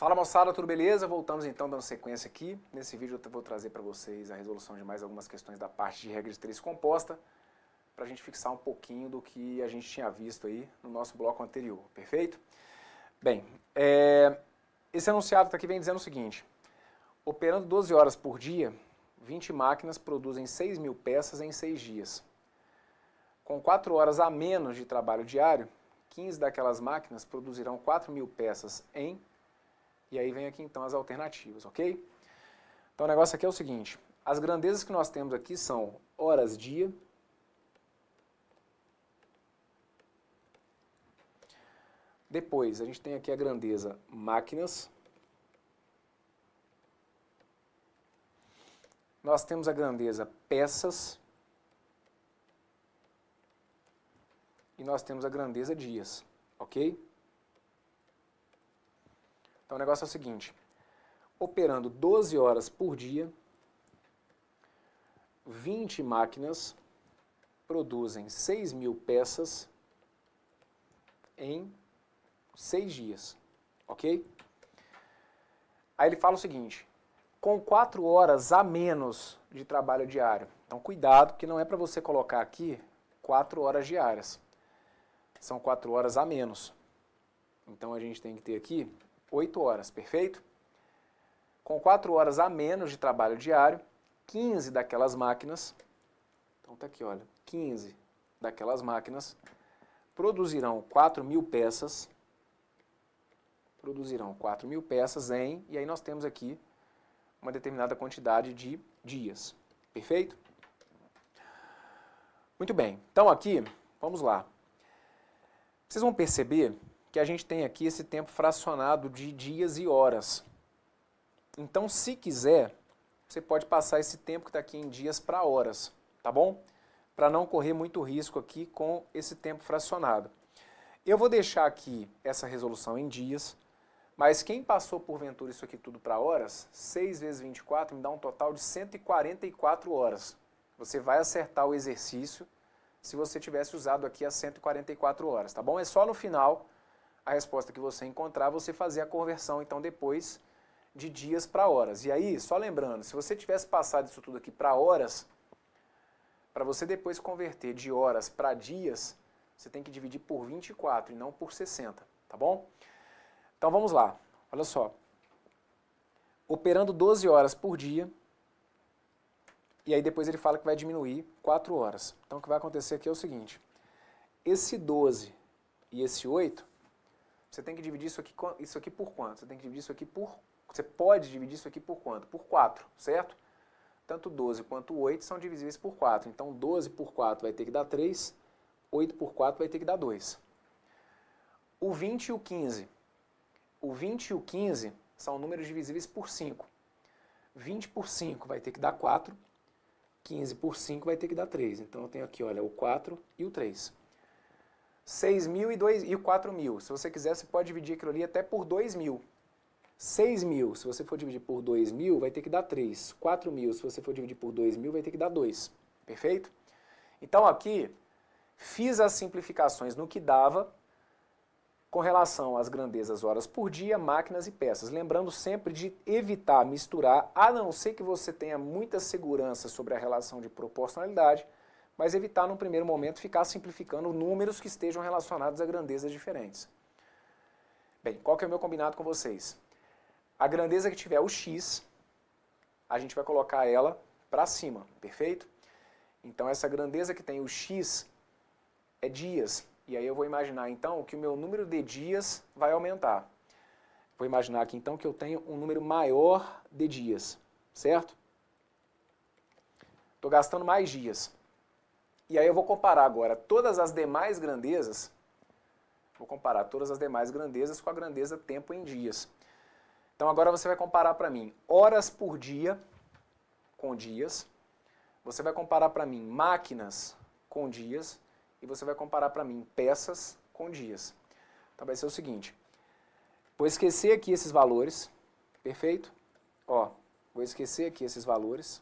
Fala moçada, tudo beleza? Voltamos então dando sequência aqui. Nesse vídeo eu vou trazer para vocês a resolução de mais algumas questões da parte de regra de três composta, para a gente fixar um pouquinho do que a gente tinha visto aí no nosso bloco anterior, perfeito? Bem, esse enunciado aqui vem dizendo o seguinte: operando 12 horas por dia, 20 máquinas produzem 6.000 peças em 6 dias. Com 4 horas a menos de trabalho diário, 15 daquelas máquinas produzirão 4.000 peças em... E aí vem aqui então as alternativas, ok? Então o negócio aqui é o seguinte: as grandezas que nós temos aqui são horas-dia, depois a gente tem aqui a grandeza máquinas, nós temos a grandeza peças e nós temos a grandeza dias, ok? Então o negócio é o seguinte: operando 12 horas por dia, 20 máquinas produzem 6.000 peças em 6 dias, ok? Aí ele fala o seguinte: com 4 horas a menos de trabalho diário. Então cuidado, que não é para você colocar aqui 4 horas diárias. São 4 horas a menos. Então a gente tem que ter aqui 8 horas, perfeito? Com 4 horas a menos de trabalho diário, 15 daquelas máquinas, então tá aqui, olha, 15 daquelas máquinas produzirão 4.000 peças, em, e aí nós temos aqui uma determinada quantidade de dias, perfeito? Muito bem, então aqui, vamos lá. Vocês vão perceber que a gente tem aqui esse tempo fracionado de dias e horas. Então, se quiser, você pode passar esse tempo que está aqui em dias para horas, tá bom? Para não correr muito risco aqui com esse tempo fracionado. Eu vou deixar aqui essa resolução em dias, mas quem passou porventura isso aqui tudo para horas, 6 vezes 24 me dá um total de 144 horas. Você vai acertar o exercício se você tivesse usado aqui as 144 horas, tá bom? É só no final, a resposta que você encontrar, você fazer a conversão, então, depois de dias para horas. E aí, só lembrando, se você tivesse passado isso tudo aqui para horas, para você depois converter de horas para dias, você tem que dividir por 24 e não por 60, tá bom? Então vamos lá, olha só. Operando 12 horas por dia, e aí depois ele fala que vai diminuir 4 horas. Então o que vai acontecer aqui é o seguinte: esse 12 e esse 8, você tem que dividir isso aqui por quanto? Você tem que dividir isso aqui por... Você pode dividir isso aqui por quanto? Por 4, certo? Tanto 12 quanto 8 são divisíveis por 4. Então 12 por 4 vai ter que dar 3, 8 por 4 vai ter que dar 2. O 20 e o 15. O 20 e o 15 são números divisíveis por 5. 20 por 5 vai ter que dar 4. 15 por 5 vai ter que dar 3. Então eu tenho aqui, olha, o 4 e o 3. 6.000 e 4.000. Se você quiser, você pode dividir aquilo ali até por 2.000. 6.000, se você for dividir por 2.000, vai ter que dar 3. 4.000, se você for dividir por 2.000, vai ter que dar 2. Perfeito? Então aqui, fiz as simplificações no que dava com relação às grandezas horas por dia, máquinas e peças. Lembrando sempre de evitar misturar, a não ser que você tenha muita segurança sobre a relação de proporcionalidade, mas evitar, num primeiro momento, ficar simplificando números que estejam relacionados a grandezas diferentes. Bem, qual que é o meu combinado com vocês? A grandeza que tiver o x, a gente vai colocar ela para cima, perfeito? Então essa grandeza que tem o x é dias, e aí eu vou imaginar então que o meu número de dias vai aumentar. Vou imaginar aqui então que eu tenho um número maior de dias, certo? Estou gastando mais dias. E aí eu vou comparar agora todas as demais grandezas, com a grandeza tempo em dias. Então agora você vai comparar para mim horas por dia com dias, você vai comparar para mim máquinas com dias e você vai comparar para mim peças com dias. Então vai ser o seguinte: vou esquecer aqui esses valores, perfeito? Ó, vou esquecer aqui esses valores.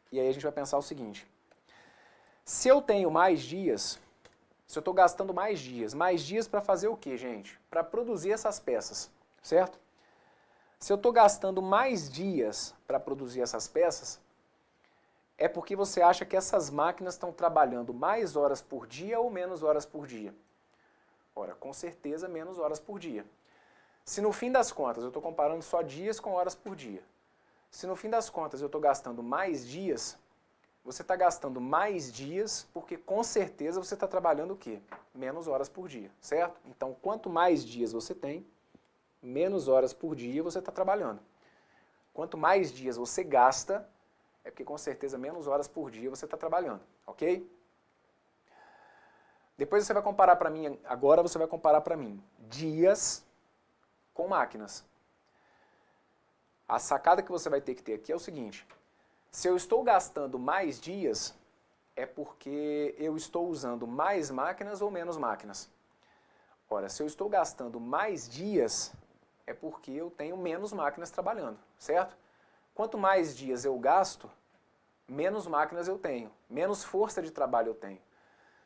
E aí a gente vai pensar o seguinte: se eu tenho mais dias, se eu estou gastando mais dias para fazer o quê, gente? Para produzir essas peças, certo? Se eu estou gastando mais dias para produzir essas peças, é porque você acha que essas máquinas estão trabalhando mais horas por dia ou menos horas por dia? Ora, com certeza menos horas por dia. Se no fim das contas, eu estou comparando só dias com horas por dia, se no fim das contas eu estou gastando mais dias, você está gastando mais dias porque com certeza você está trabalhando o quê? Menos horas por dia, certo? Então, quanto mais dias você tem, menos horas por dia você está trabalhando. Quanto mais dias você gasta, é porque com certeza menos horas por dia você está trabalhando, ok? Depois você vai comparar para mim, agora você vai comparar para mim dias com máquinas. A sacada que você vai ter que ter aqui é o seguinte: se eu estou gastando mais dias, é porque eu estou usando mais máquinas ou menos máquinas? Ora, se eu estou gastando mais dias, é porque eu tenho menos máquinas trabalhando, certo? Quanto mais dias eu gasto, menos máquinas eu tenho, menos força de trabalho eu tenho.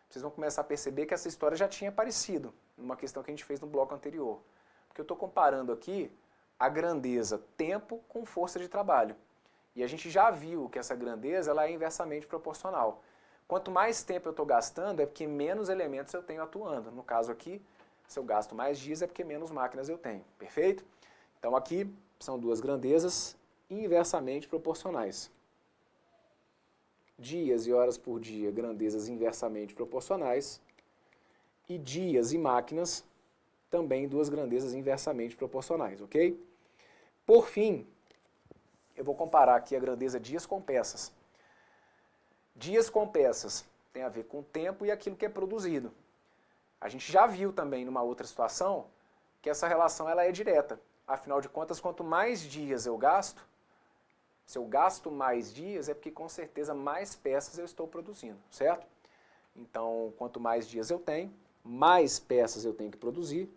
Vocês vão começar a perceber que essa história já tinha aparecido numa questão que a gente fez no bloco anterior. Porque eu estou comparando aqui a grandeza tempo com força de trabalho. E a gente já viu que essa grandeza ela é inversamente proporcional. Quanto mais tempo eu estou gastando, é porque menos elementos eu tenho atuando. No caso aqui, se eu gasto mais dias, é porque menos máquinas eu tenho. Perfeito? Então aqui são duas grandezas inversamente proporcionais. Dias e horas por dia, grandezas inversamente proporcionais. E dias e máquinas, também duas grandezas inversamente proporcionais, ok? Por fim, eu vou comparar aqui a grandeza dias com peças. Dias com peças tem a ver com o tempo e aquilo que é produzido. A gente já viu também numa outra situação que essa relação ela é direta. Afinal de contas, quanto mais dias eu gasto, se eu gasto mais dias é porque com certeza mais peças eu estou produzindo, certo? Então, quanto mais dias eu tenho, mais peças eu tenho que produzir.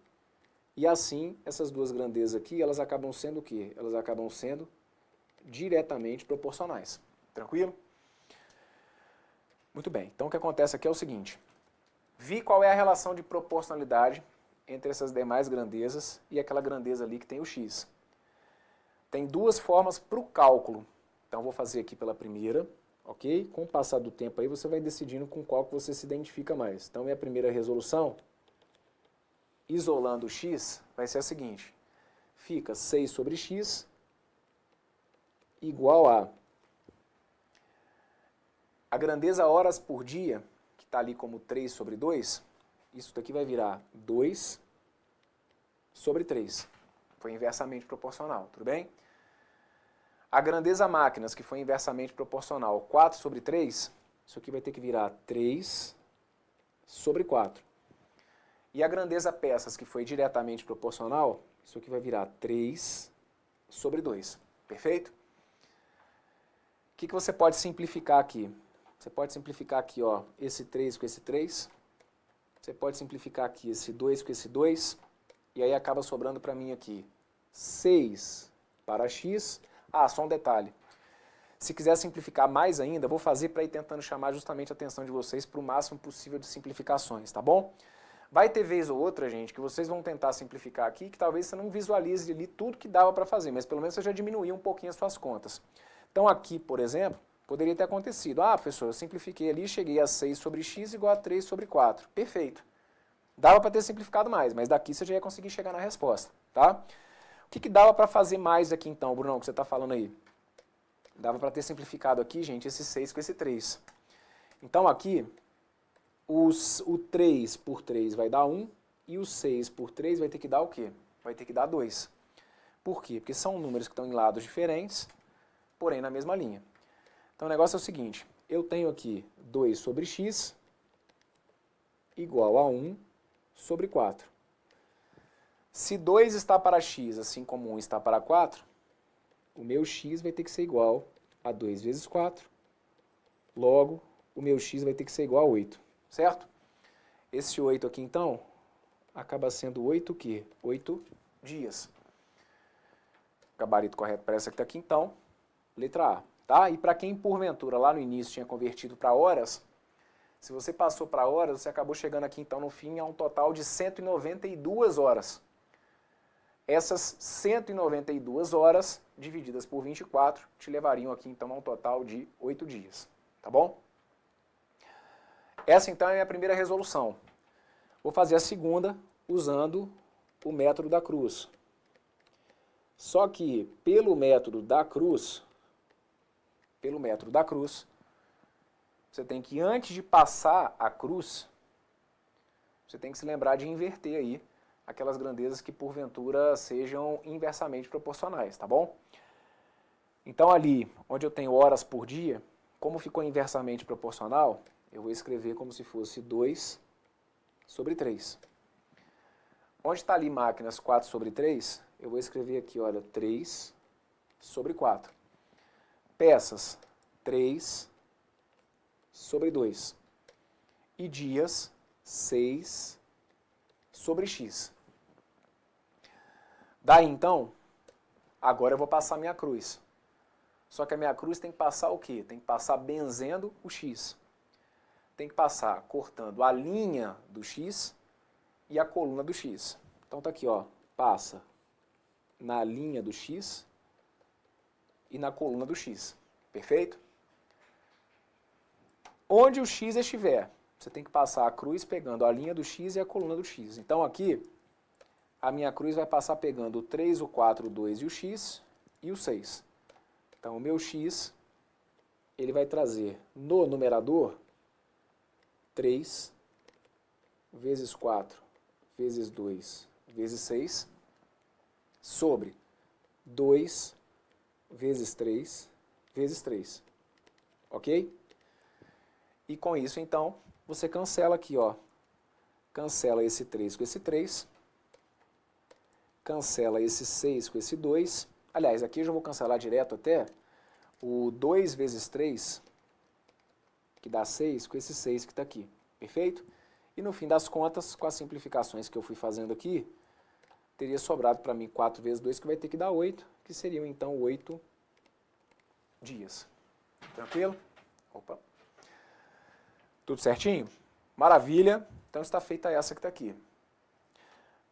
E assim, essas duas grandezas aqui, elas acabam sendo o quê? Elas acabam sendo diretamente proporcionais. Tranquilo? Muito bem. Então o que acontece aqui é o seguinte. Vi qual é a relação de proporcionalidade entre essas demais grandezas e aquela grandeza ali que tem o x. Tem duas formas para o cálculo. Então vou fazer aqui pela primeira, ok? Com o passar do tempo aí você vai decidindo com qual que você se identifica mais. Então minha primeira resolução, isolando o x, vai ser a seguinte. Fica 6 sobre x igual a grandeza horas por dia, que está ali como 3 sobre 2, isso daqui vai virar 2 sobre 3. Foi inversamente proporcional, tudo bem? A grandeza máquinas, que foi inversamente proporcional, 4 sobre 3, isso aqui vai ter que virar 3 sobre 4. E a grandeza peças, que foi diretamente proporcional, isso aqui vai virar 3 sobre 2. Perfeito? O que você pode simplificar aqui? Você pode simplificar aqui, ó, esse 3 com esse 3. Você pode simplificar aqui esse 2 com esse 2. E aí acaba sobrando para mim aqui 6 para x. Ah, só um detalhe. Se quiser simplificar mais ainda, vou fazer para ir tentando chamar justamente a atenção de vocês para o máximo possível de simplificações, tá bom? Vai ter vez ou outra, gente, que vocês vão tentar simplificar aqui, que talvez você não visualize ali tudo que dava para fazer, mas pelo menos você já diminuiu um pouquinho as suas contas. Então aqui, por exemplo, poderia ter acontecido. Ah, professor, eu simplifiquei ali, cheguei a 6 sobre x igual a 3 sobre 4. Perfeito. Dava para ter simplificado mais, mas daqui você já ia conseguir chegar na resposta, tá? O que dava para fazer mais aqui então, Brunão, que você está falando aí? Dava para ter simplificado aqui, gente, esse 6 com esse 3. Então aqui, o 3 por 3 vai dar 1 e o 6 por 3 vai ter que dar o quê? Vai ter que dar 2. Por quê? Porque são números que estão em lados diferentes, porém na mesma linha. Então o negócio é o seguinte, eu tenho aqui 2 sobre x igual a 1 sobre 4. Se 2 está para x, assim como 1 está para 4, o meu x vai ter que ser igual a 2 vezes 4. Logo, o meu x vai ter que ser igual a 8, certo? Esse 8 aqui, então, acaba sendo 8 o quê? 8 dias. Gabarito correto para essa que está aqui, então, letra A. Tá? E para quem, porventura, lá no início tinha convertido para horas, Se você passou para horas, você acabou chegando aqui então no fim a um total de 192 horas. Essas 192 horas divididas por 24 te levariam aqui então a um total de 8 dias, tá bom? Essa então é a minha primeira resolução. Vou fazer a segunda usando o método da cruz. Só que pelo método da cruz, você tem que, antes de passar a cruz, você tem que se lembrar de inverter aí aquelas grandezas que porventura sejam inversamente proporcionais, tá bom? Então ali, onde eu tenho horas por dia, como ficou inversamente proporcional, eu vou escrever como se fosse 2 sobre 3. Onde está ali máquinas 4 sobre 3, eu vou escrever aqui, olha, 3 sobre 4. Peças, 3 sobre 2. E dias, 6 sobre x. Daí então, agora eu vou passar a minha cruz. Só que a minha cruz tem que passar o quê? Tem que passar benzendo o x. Tem que passar cortando a linha do x e a coluna do x. Então tá aqui, ó, passa na linha do x e na coluna do x. Perfeito? Onde o x estiver, você tem que passar a cruz pegando a linha do x e a coluna do x. Então aqui, a minha cruz vai passar pegando o 3, o 4, o 2 e o x e o 6. Então o meu x, ele vai trazer no numerador 3 vezes 4 vezes 2 vezes 6 sobre 2 vezes 3 vezes 3. Ok? E com isso, então, você cancela aqui, ó. Cancela esse 3 com esse 3. Cancela esse 6 com esse 2. Aliás, aqui eu já vou cancelar direto até o 2 vezes 3, que dá 6, com esse 6 que está aqui. Perfeito? E no fim das contas, com as simplificações que eu fui fazendo aqui, teria sobrado para mim 4 vezes 2, que vai ter que dar 8, que seriam então 8 dias. Tranquilo? Opa. Tudo certinho? Maravilha. Então está feita essa que está aqui.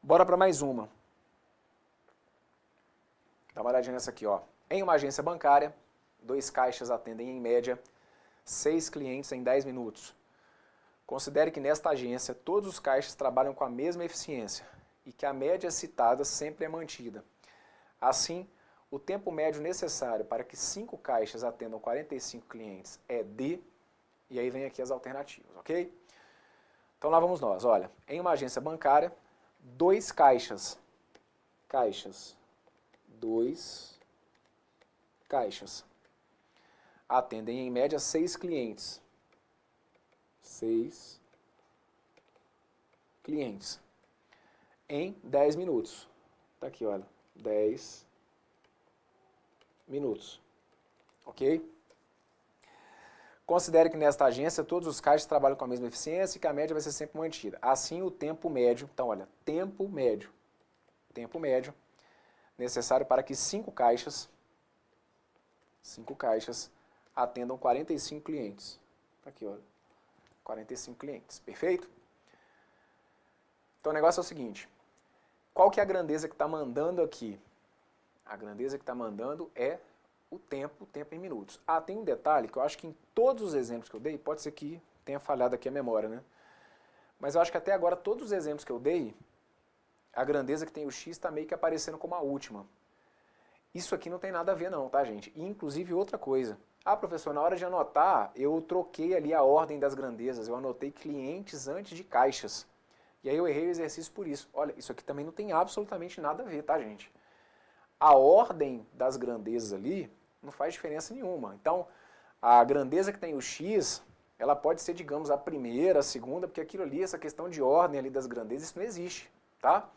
Bora para mais uma. Dá uma olhadinha nessa aqui, ó. Em uma agência bancária, 2 caixas atendem em média 6 clientes em 10 minutos. Considere que nesta agência todos os caixas trabalham com a mesma eficiência e que a média citada sempre é mantida. Assim, o tempo médio necessário para que 5 caixas atendam 45 clientes é D, e aí vem aqui as alternativas, ok? Então lá vamos nós, olha, em uma agência bancária, 2 caixas, 2 caixas, atendem em média 6 clientes, 6 clientes, em 10 minutos, tá aqui, olha, 10 minutos, ok? Considere que nesta agência todos os caixas trabalham com a mesma eficiência e que a média vai ser sempre mantida. Assim, o tempo médio, então olha, tempo médio necessário para que 5 caixas atendam 45 clientes. Tá aqui, olha, 45 clientes, perfeito? Então o negócio é o seguinte, qual que é a grandeza que está mandando aqui? A grandeza que está mandando é o tempo em minutos. Ah, tem um detalhe que eu acho que em todos os exemplos que eu dei, pode ser que tenha falhado aqui a memória, né? Mas eu acho que até agora todos os exemplos que eu dei, a grandeza que tem o x está meio que aparecendo como a última. Isso aqui não tem nada a ver não, tá, gente? E, inclusive outra coisa. Ah, professor, na hora de anotar, eu troquei ali a ordem das grandezas, eu anotei clientes antes de caixas. E aí eu errei o exercício por isso. Olha, isso aqui também não tem absolutamente nada a ver, tá, gente? A ordem das grandezas ali não faz diferença nenhuma. Então, a grandeza que tem o x, ela pode ser, digamos, a primeira, a segunda, porque aquilo ali, essa questão de ordem ali das grandezas, isso não existe, tá?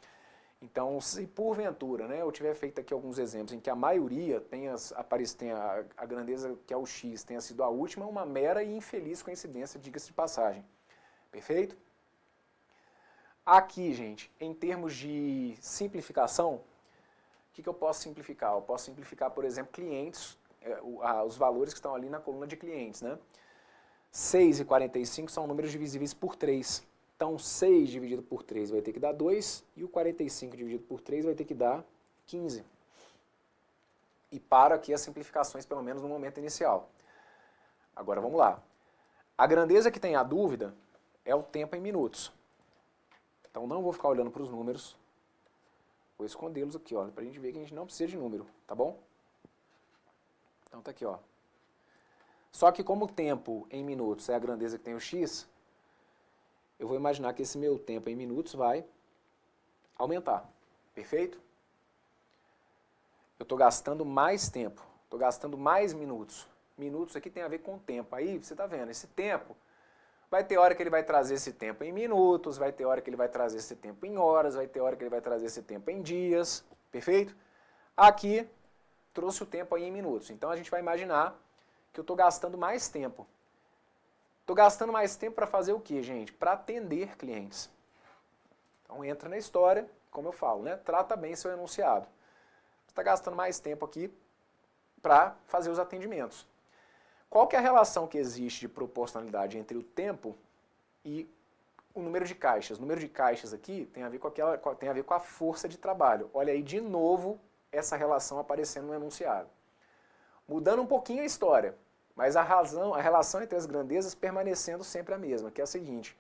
Então, se porventura, né, eu tiver feito aqui alguns exemplos em que a maioria tem a grandeza que é o x tenha sido a última, uma mera e infeliz coincidência, diga-se de passagem. Perfeito? Aqui, gente, em termos de simplificação, o que eu posso simplificar? Eu posso simplificar, por exemplo, clientes, os valores que estão ali na coluna de clientes, né? 6 e 45 são números divisíveis por 3. Então, 6 dividido por 3 vai ter que dar 2, e o 45 dividido por 3 vai ter que dar 15. E paro aqui as simplificações, pelo menos no momento inicial. Agora vamos lá. A grandeza que tem a dúvida é o tempo em minutos. Então não vou ficar olhando para os números. Vou escondê-los aqui, para a gente ver que a gente não precisa de número, tá bom? Então tá aqui, ó. Só que como o tempo em minutos é a grandeza que tem o x, eu vou imaginar que esse meu tempo em minutos vai aumentar. Perfeito? Eu estou gastando mais tempo, estou gastando mais minutos. Minutos aqui tem a ver com tempo. Aí você está vendo, esse tempo, vai ter hora que ele vai trazer esse tempo em minutos, vai ter hora que ele vai trazer esse tempo em horas, vai ter hora que ele vai trazer esse tempo em dias. Perfeito? Aqui trouxe o tempo aí em minutos. Então a gente vai imaginar que eu estou gastando mais tempo. Estou gastando mais tempo para fazer o quê, gente? Para atender clientes. Então entra na história, como eu falo, né? Trata bem seu enunciado. Você está gastando mais tempo aqui para fazer os atendimentos. Qual que é a relação que existe de proporcionalidade entre o tempo e o número de caixas? O número de caixas aqui tem a ver com a força de trabalho. Olha aí de novo essa relação aparecendo no enunciado. Mudando um pouquinho a história, mas a relação entre as grandezas permanecendo sempre a mesma, que é a seguinte: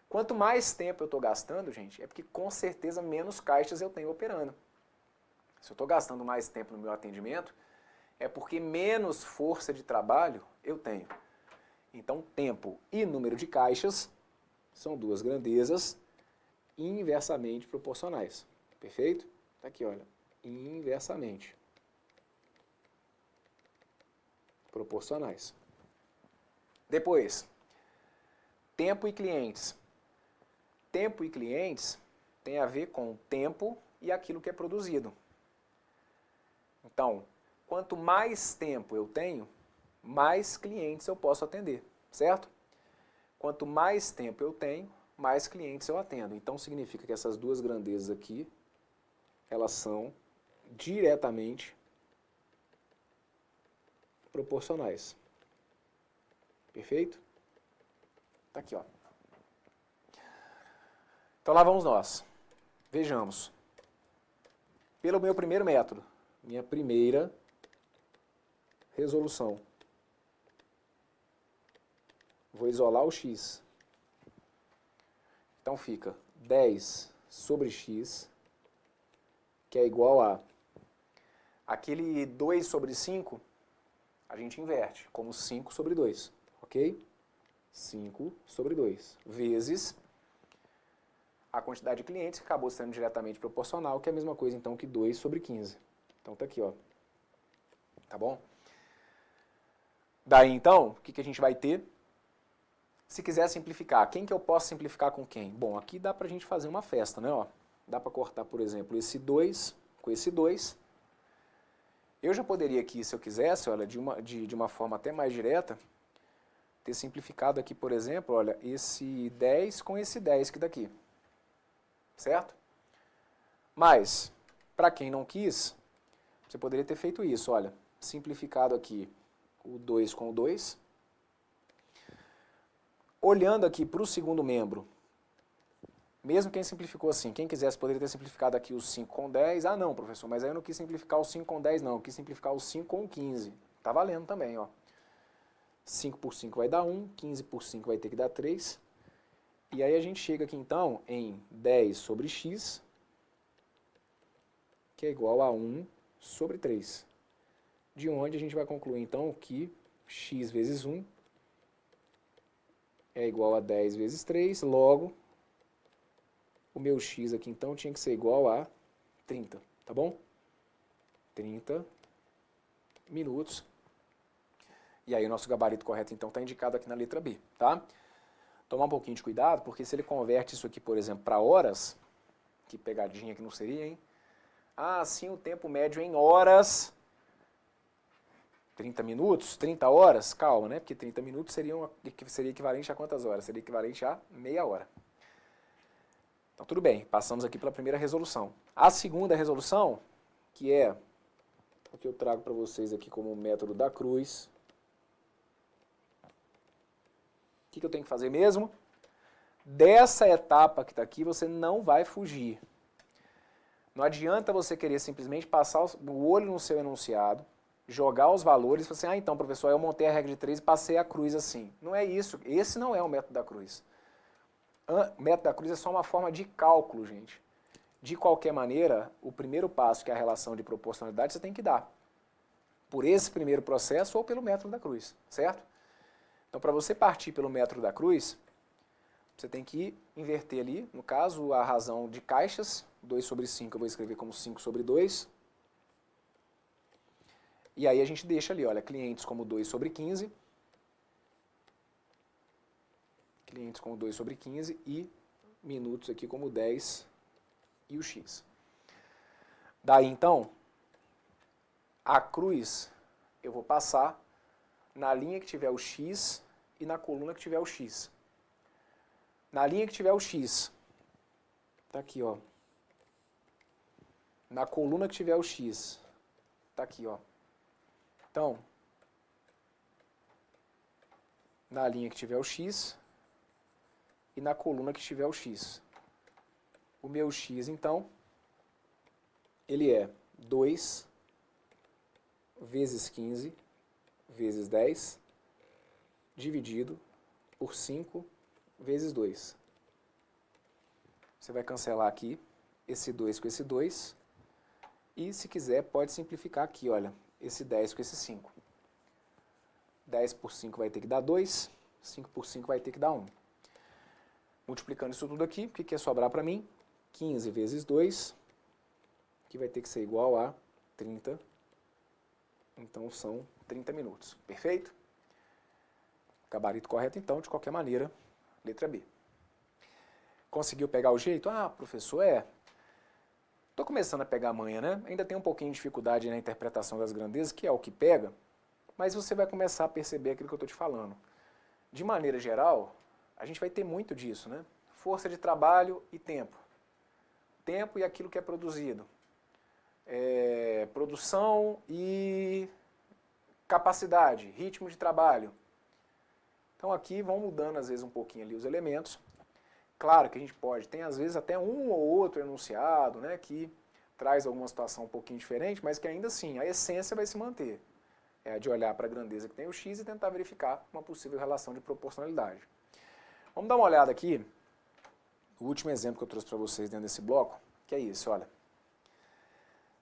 quanto mais tempo eu estou gastando, gente, é porque com certeza menos caixas eu tenho operando. Se eu estou gastando mais tempo no meu atendimento, é porque menos força de trabalho eu tenho. Então, tempo e número de caixas são duas grandezas inversamente proporcionais. Perfeito? Tá aqui, olha. Inversamente proporcionais. Depois, tempo e clientes. Tempo e clientes tem a ver com o tempo e aquilo que é produzido. Então, quanto mais tempo eu tenho, mais clientes eu posso atender, certo? Quanto mais tempo eu tenho, mais clientes eu atendo. Então significa que essas duas grandezas aqui, elas são diretamente proporcionais. Perfeito? Tá aqui, ó. Então lá vamos nós. Vejamos. Pelo meu primeiro método, minha primeira resolução. Vou isolar o x. Então fica 10 sobre x, que é igual a aquele 2 sobre 5, a gente inverte, como 5 sobre 2, ok? 5 sobre 2, vezes a quantidade de clientes, que acabou sendo diretamente proporcional, que é a mesma coisa então que 2 sobre 15. Então tá aqui, ó. Tá bom? Daí então, o que a gente vai ter? Se quiser simplificar, quem que eu posso simplificar com quem? Bom, aqui dá pra gente fazer uma festa, né? Ó, dá pra cortar, por exemplo, esse 2 com esse 2. Eu já poderia aqui, se eu quisesse, olha, de uma forma até mais direta, ter simplificado aqui, por exemplo, olha, esse 10 com esse 10 que daqui. Certo? Mas, para quem não quis, você poderia ter feito isso, olha, simplificado aqui o 2 com o 2. Olhando aqui para o segundo membro, mesmo quem simplificou assim, quem quisesse poderia ter simplificado aqui o 5 com 10. Ah não, professor, mas aí eu não quis simplificar o 5 com 10 não, eu quis simplificar o 5 com 15. Tá valendo também, ó. 5 por 5 vai dar 1, 15 por 5 vai ter que dar 3. E aí a gente chega aqui então em 10 sobre x, que é igual a 1 sobre 3. De onde a gente vai concluir então que x vezes 1 é igual a 10 vezes 3, logo, o meu x aqui então tinha que ser igual a 30, tá bom? 30 minutos. E aí o nosso gabarito correto então está indicado aqui na letra B, tá? Tomar um pouquinho de cuidado, porque se ele converte isso aqui, por exemplo, para horas, que pegadinha que não seria, hein? Ah, sim, o tempo médio em horas, 30 minutos, 30 horas, calma, né? Porque 30 minutos seria equivalente a quantas horas? Seria equivalente a meia hora. Então tudo bem, passamos aqui pela primeira resolução. A segunda resolução, que é o que eu trago para vocês aqui como método da cruz, que eu tenho que fazer mesmo? Dessa etapa que está aqui, você não vai fugir. Não adianta você querer simplesmente passar o olho no seu enunciado, jogar os valores e falar assim, ah, então, professor, eu montei a regra de 3 e passei a cruz assim. Não é isso. Esse não é o método da cruz. O método da cruz é só uma forma de cálculo, gente. De qualquer maneira, o primeiro passo, que é a relação de proporcionalidade, você tem que dar. Por esse primeiro processo ou pelo método da cruz, certo? Então, para você partir pelo método da cruz, você tem que inverter ali, no caso, a razão de caixas, 2 sobre 5 eu vou escrever como 5 sobre 2. E aí a gente deixa ali, olha, clientes como 2 sobre 15. Clientes como 2 sobre 15 e minutos aqui como 10 e o x. Daí então, a cruz eu vou passar na linha que tiver o x e na coluna que tiver o x. Na linha que tiver o x, tá aqui, ó. Na coluna que tiver o x, tá aqui, ó. Então, na linha que tiver o x e na coluna que tiver o x. O meu x, então, ele é 2 vezes 15 vezes 10 dividido por 5 vezes 2. Você vai cancelar aqui esse 2 com esse 2. E, se quiser, pode simplificar aqui, olha, esse 10 com esse 5. 10 por 5 vai ter que dar 2, 5 por 5 vai ter que dar 1. Multiplicando isso tudo aqui, o que ia sobrar para mim? 15 vezes 2, que vai ter que ser igual a 30. Então, são 30 minutos. Perfeito? Gabarito correto, então, de qualquer maneira, letra B. Conseguiu pegar o jeito? Ah, professor, estou começando a pegar a manha, né? Ainda tem um pouquinho de dificuldade na interpretação das grandezas, que é o que pega, mas você vai começar a perceber aquilo que eu estou te falando. De maneira geral, a gente vai ter muito disso, né? Força de trabalho e tempo. Tempo e aquilo que é produzido. Produção e capacidade, ritmo de trabalho. Então aqui vão mudando às vezes um pouquinho ali os elementos. Claro que a gente pode, tem às vezes até um ou outro enunciado, né, que traz alguma situação um pouquinho diferente, mas que ainda assim a essência vai se manter. É de olhar para a grandeza que tem o x e tentar verificar uma possível relação de proporcionalidade. Vamos dar uma olhada aqui, o último exemplo que eu trouxe para vocês dentro desse bloco, que é isso, olha.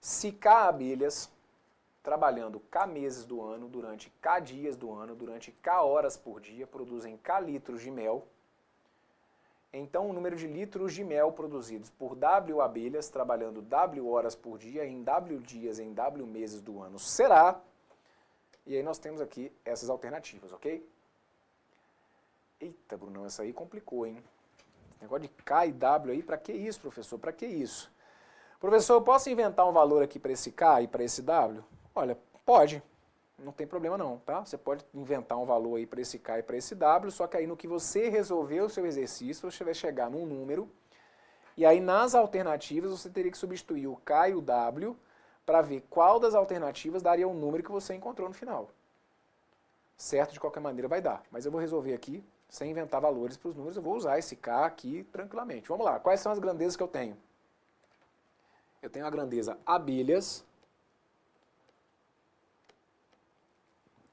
Se K abelhas, trabalhando K meses do ano, durante K dias do ano, durante K horas por dia, produzem K litros de mel, então o número de litros de mel produzidos por W abelhas, trabalhando W horas por dia, em W dias, em W meses do ano, será... E aí nós temos aqui essas alternativas, ok? Eita, Brunão, essa aí complicou, hein? Esse negócio de K e W aí, pra que isso, professor? Pra que isso? Professor, eu posso inventar um valor aqui para esse K e para esse W? Olha, pode. Não tem problema não, tá? Você pode inventar um valor aí para esse K e para esse W, só que aí no que você resolver o seu exercício, você vai chegar num número, e aí nas alternativas você teria que substituir o K e o W para ver qual das alternativas daria o número que você encontrou no final. Certo, de qualquer maneira vai dar, mas eu vou resolver aqui, sem inventar valores para os números, eu vou usar esse K aqui tranquilamente. Vamos lá, quais são as grandezas que eu tenho? Eu tenho a grandeza abelhas,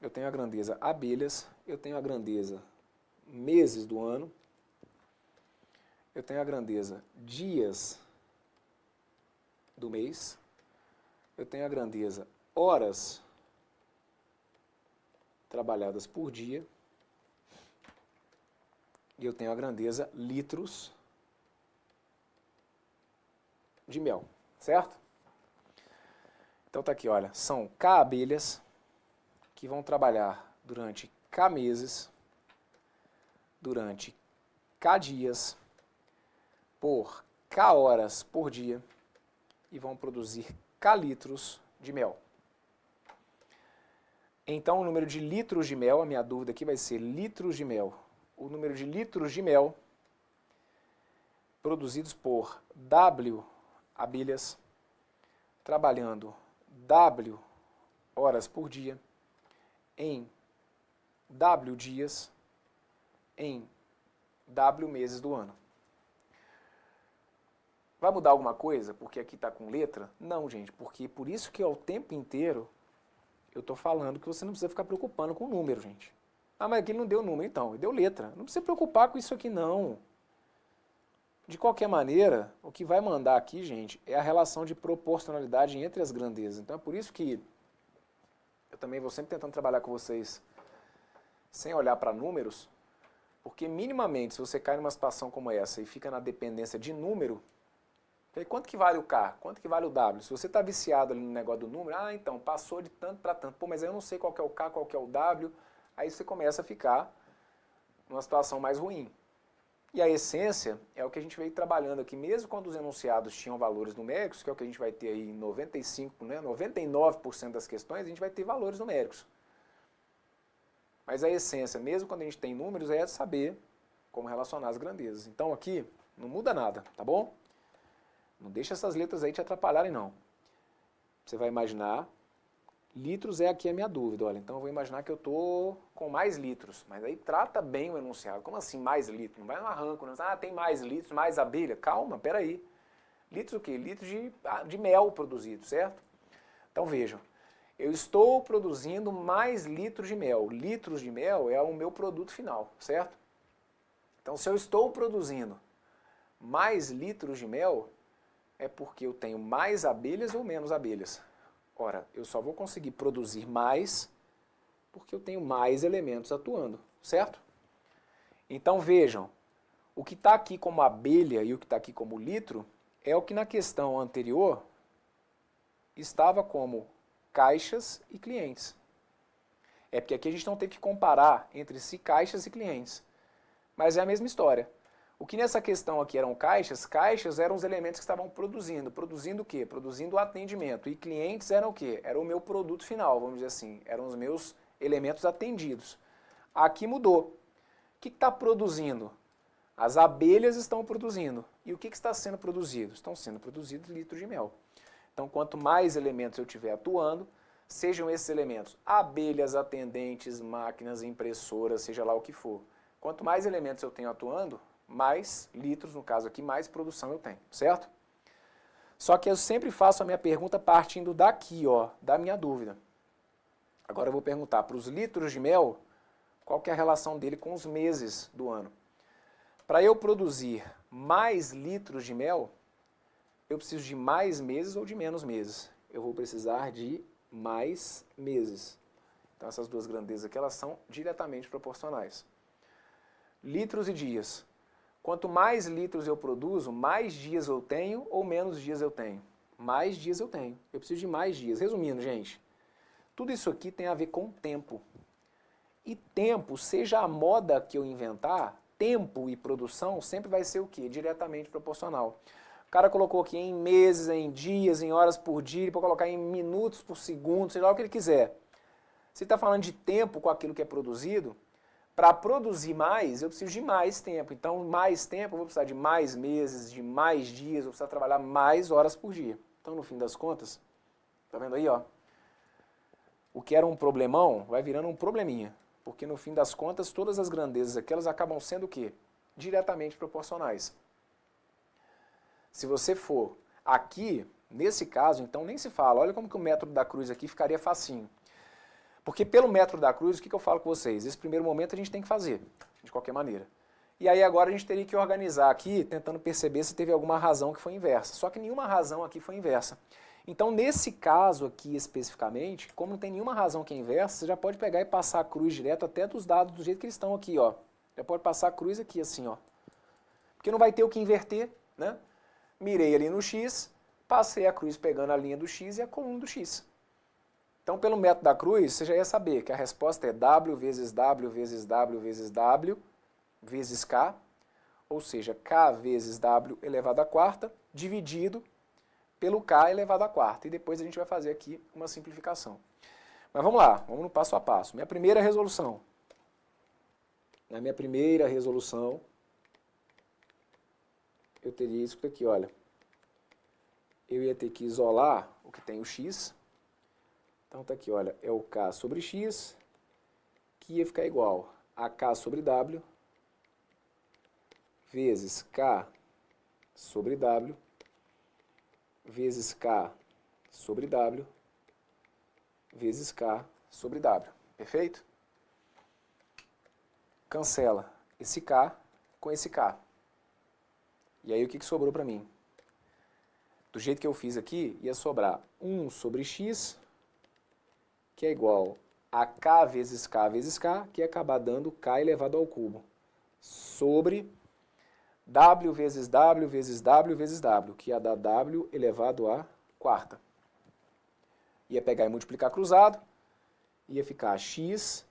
eu tenho a grandeza abelhas, eu tenho a grandeza meses do ano, eu tenho a grandeza dias do mês, eu tenho a grandeza horas trabalhadas por dia, e eu tenho a grandeza litros de mel, certo? Então tá aqui, olha, são K abelhas que vão trabalhar durante K meses, durante K dias, por K horas por dia, e vão produzir K litros de mel. Então o número de litros de mel, a minha dúvida aqui vai ser litros de mel. O número de litros de mel produzidos por W abelhas, trabalhando W horas por dia, em W dias, em W meses do ano. Vai mudar alguma coisa porque aqui está com letra? Não, gente, porque por isso que ao tempo inteiro eu estou falando que você não precisa ficar preocupando com o número, gente. Ah, mas aqui ele não deu número, então, ele deu letra. Não precisa preocupar com isso aqui, não. De qualquer maneira, o que vai mandar aqui, gente, é a relação de proporcionalidade entre as grandezas. Então é por isso que eu também vou sempre tentando trabalhar com vocês sem olhar para números, porque minimamente, se você cai numa situação como essa e fica na dependência de número, quanto que vale o K? Quanto que vale o W? Se você está viciado ali no negócio do número, ah, então, passou de tanto para tanto, pô, mas aí eu não sei qual que é o K, qual que é o W, aí você começa a ficar numa situação mais ruim. E a essência é o que a gente veio trabalhando aqui, mesmo quando os enunciados tinham valores numéricos, que é o que a gente vai ter aí em 95, né, 99% das questões, a gente vai ter valores numéricos. Mas a essência, mesmo quando a gente tem números, é saber como relacionar as grandezas. Então aqui não muda nada, tá bom? Não deixa essas letras aí te atrapalharem, não. Você vai imaginar, litros é aqui a minha dúvida, olha, então eu vou imaginar que eu estou com mais litros, mas aí trata bem o enunciado. Como assim mais litros? Não vai no arranco, não. Ah, tem mais litros, mais abelha. Calma, peraí. Litros o quê? Litros de mel produzido, certo? Então vejam, eu estou produzindo mais litros de mel. Litros de mel é o meu produto final, certo? Então se eu estou produzindo mais litros de mel, é porque eu tenho mais abelhas ou menos abelhas. Ora, eu só vou conseguir produzir mais porque eu tenho mais elementos atuando, certo? Então vejam, o que está aqui como abelha e o que está aqui como litro é o que na questão anterior estava como caixas e clientes. É porque aqui a gente não teve que comparar entre si caixas e clientes, mas é a mesma história. O que nessa questão aqui eram caixas? Caixas eram os elementos que estavam produzindo. Produzindo o quê? Produzindo o atendimento. E clientes eram o quê? Era o meu produto final, vamos dizer assim. Eram os meus elementos atendidos. Aqui mudou. O que está produzindo? As abelhas estão produzindo. E o que está sendo produzido? Estão sendo produzidos litros de mel. Então, quanto mais elementos eu tiver atuando, sejam esses elementos abelhas, atendentes, máquinas, impressoras, seja lá o que for. Quanto mais elementos eu tenho atuando, mais litros, no caso aqui, mais produção eu tenho, certo? Só que eu sempre faço a minha pergunta partindo daqui, ó, da minha dúvida. Agora eu vou perguntar para os litros de mel, qual que é a relação dele com os meses do ano. Para eu produzir mais litros de mel, eu preciso de mais meses ou de menos meses? Eu vou precisar de mais meses. Então essas duas grandezas aqui, elas são diretamente proporcionais. Litros e dias. Quanto mais litros eu produzo, mais dias eu tenho ou menos dias eu tenho? Mais dias eu tenho. Eu preciso de mais dias. Resumindo, gente, tudo isso aqui tem a ver com tempo. E tempo, seja a moda que eu inventar, tempo e produção sempre vai ser o quê? Diretamente proporcional. O cara colocou aqui em meses, em dias, em horas por dia, ele pode colocar em minutos por segundo, seja lá o que ele quiser. Se está falando de tempo com aquilo que é produzido, para produzir mais, eu preciso de mais tempo. Então, mais tempo, eu vou precisar de mais meses, de mais dias, eu vou precisar trabalhar mais horas por dia. Então, no fim das contas, tá vendo aí, ó? O que era um problemão vai virando um probleminha. Porque, no fim das contas, todas as grandezas aqui, elas acabam sendo o quê? Diretamente proporcionais. Se você for aqui, nesse caso, então nem se fala. Olha como que o método da cruz aqui ficaria facinho. Porque pelo método da cruz, o que eu falo com vocês? Esse primeiro momento a gente tem que fazer, de qualquer maneira. E aí agora a gente teria que organizar aqui, tentando perceber se teve alguma razão que foi inversa. Só que nenhuma razão aqui foi inversa. Então nesse caso aqui especificamente, como não tem nenhuma razão que é inversa, você já pode pegar e passar a cruz direto até dos dados do jeito que eles estão aqui, ó. Já pode passar a cruz aqui assim, ó. Porque não vai ter o que inverter, né? Mirei ali no X, passei a cruz pegando a linha do X e a coluna do X. Então, pelo método da cruz, você já ia saber que a resposta é W vezes W vezes W vezes W vezes K, ou seja, K vezes W elevado à quarta, dividido pelo K elevado à quarta. E depois a gente vai fazer aqui uma simplificação. Mas vamos lá, vamos no passo a passo. Minha primeira resolução. Na minha primeira resolução, eu teria isso aqui, olha. Eu ia ter que isolar o que tem o X. Então tá aqui, olha, é o K sobre X, que ia ficar igual a K sobre W vezes K sobre W, vezes K sobre W, vezes K sobre W. Perfeito? Cancela esse K com esse K. E aí o que sobrou para mim? Do jeito que eu fiz aqui, ia sobrar 1 sobre x, que é igual a K, que ia acabar dando K elevado ao cubo, sobre W vezes W vezes W vezes W, que ia dar W elevado à quarta. Ia pegar e multiplicar cruzado, ia ficar x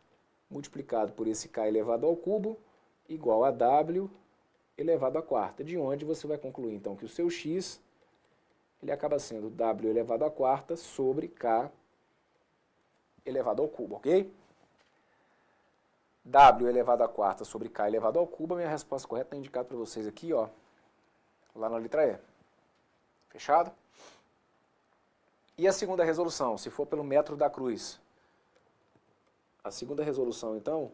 multiplicado por esse K elevado ao cubo, igual a W elevado à quarta, de onde você vai concluir então que o seu x ele acaba sendo W elevado à quarta sobre K elevado ao cubo, ok? W elevado à quarta sobre K elevado ao cubo, a minha resposta correta está indicada para vocês aqui, ó, lá na letra E. Fechado? E a segunda resolução, se for pelo método da cruz? A segunda resolução, então,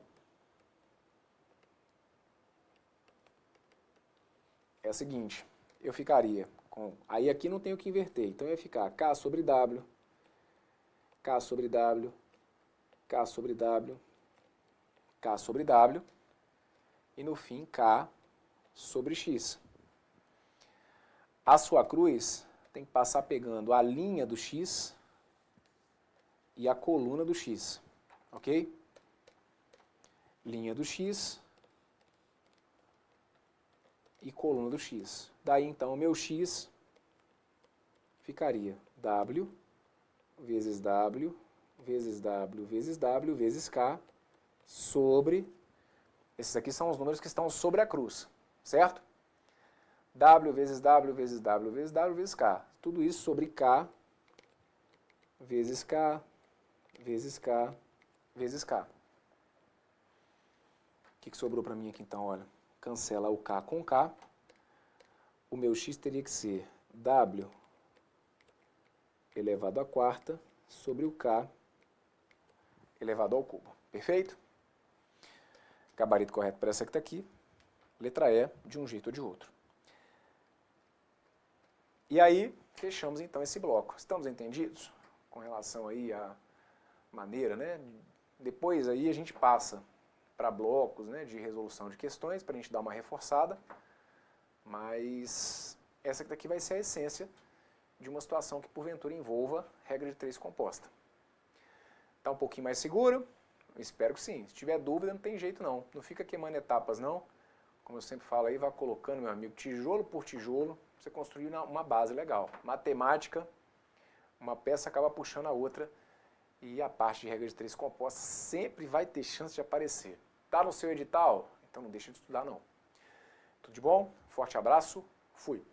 é a seguinte, eu ficaria com... Aí aqui não tenho que inverter, então ia ficar K sobre W, K sobre W, K sobre W, K sobre W, e no fim K sobre X. A sua cruz tem que passar pegando a linha do X e a coluna do X, ok? Linha do X e coluna do X. Daí então o meu X ficaria W vezes W vezes W vezes W vezes K sobre, esses aqui são os números que estão sobre a cruz, certo? W vezes W vezes W vezes W vezes K. Tudo isso sobre K vezes K vezes K vezes K. O que sobrou para mim aqui então? Olha, cancela o K com K. O meu X teria que ser W elevado à quarta sobre o K elevado ao cubo. Perfeito? Gabarito correto para essa que está aqui. Letra E, de um jeito ou de outro. E aí, fechamos então esse bloco. Estamos entendidos? Com relação aí à maneira, né? Depois aí a gente passa para blocos, né, de resolução de questões, para a gente dar uma reforçada. Mas essa daqui vai ser a essência de uma situação que porventura envolva regra de 3 composta. Está um pouquinho mais seguro? Espero que sim. Se tiver dúvida, não tem jeito não. Não fica queimando etapas não. Como eu sempre falo aí, vai colocando, meu amigo, tijolo por tijolo, você construir uma base legal. Matemática, uma peça acaba puxando a outra e a parte de regra de 3 composta sempre vai ter chance de aparecer. Tá no seu edital? Então não deixa de estudar não. Tudo de bom? Forte abraço. Fui.